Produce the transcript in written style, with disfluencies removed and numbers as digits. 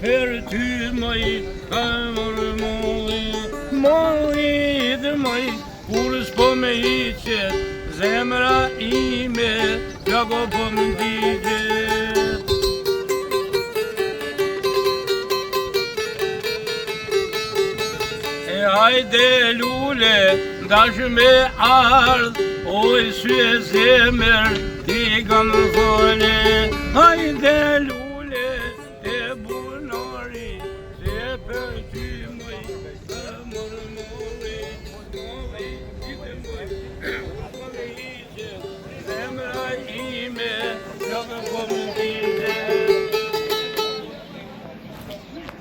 për ty moj kamër molli dhe moj kur s'po me hiqet zemra ime qako po më digjet. E hajde lule dash me ardh, oj sy e zemër ti kam fole. Hajde lule e bunori se për ty